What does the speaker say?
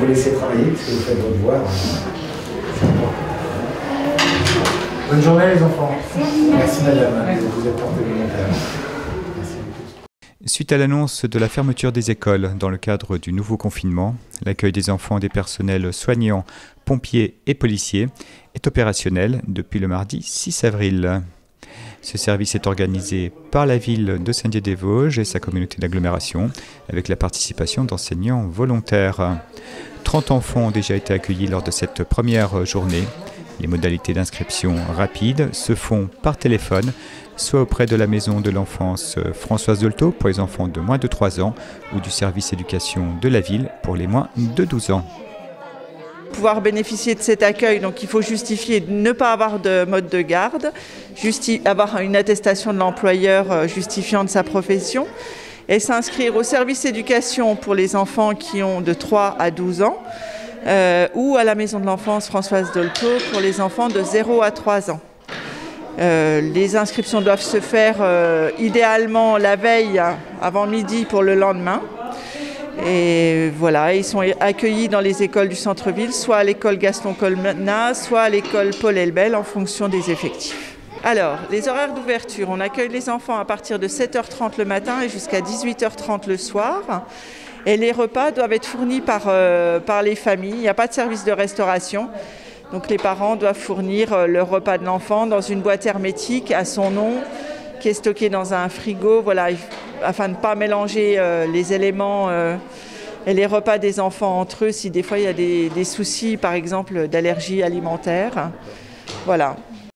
vous laisser travailler parce que vous faites votre devoir. C'est important. Bonne journée les enfants. Merci madame, vous êtes porté volontaire. Suite à l'annonce de la fermeture des écoles dans le cadre du nouveau confinement, l'accueil des enfants des personnels soignants, pompiers et policiers est opérationnel depuis le mardi 6 avril. Ce service est organisé par la ville de Saint-Dié-des-Vosges et sa communauté d'agglomération avec la participation d'enseignants volontaires. 30 enfants ont déjà été accueillis lors de cette première journée. Les modalités d'inscription rapides se font par téléphone, soit auprès de la maison de l'enfance Françoise Dolto pour les enfants de moins de 3 ans ou du service éducation de la ville pour les moins de 12 ans. Pouvoir bénéficier de cet accueil, donc il faut justifier de ne pas avoir de mode de garde, avoir une attestation de l'employeur justifiant de sa profession et s'inscrire au service éducation pour les enfants qui ont de 3 à 12 ans ou à la maison de l'enfance Françoise Dolto pour les enfants de 0 à 3 ans. Les inscriptions doivent se faire idéalement la veille avant midi pour le lendemain. Et voilà, ils sont accueillis dans les écoles du centre-ville, soit à l'école Gaston Colmenat, soit à l'école Paul Elbel en fonction des effectifs. Alors, les horaires d'ouverture, on accueille les enfants à partir de 7h30 le matin et jusqu'à 18h30 le soir. Et les repas doivent être fournis par les familles, il n'y a pas de service de restauration. Donc les parents doivent fournir le repas de l'enfant dans une boîte hermétique à son nom, qui est stockée dans un frigo, voilà, afin de ne pas mélanger les éléments et les repas des enfants entre eux si des fois il y a des soucis, par exemple, d'allergie alimentaire. Voilà.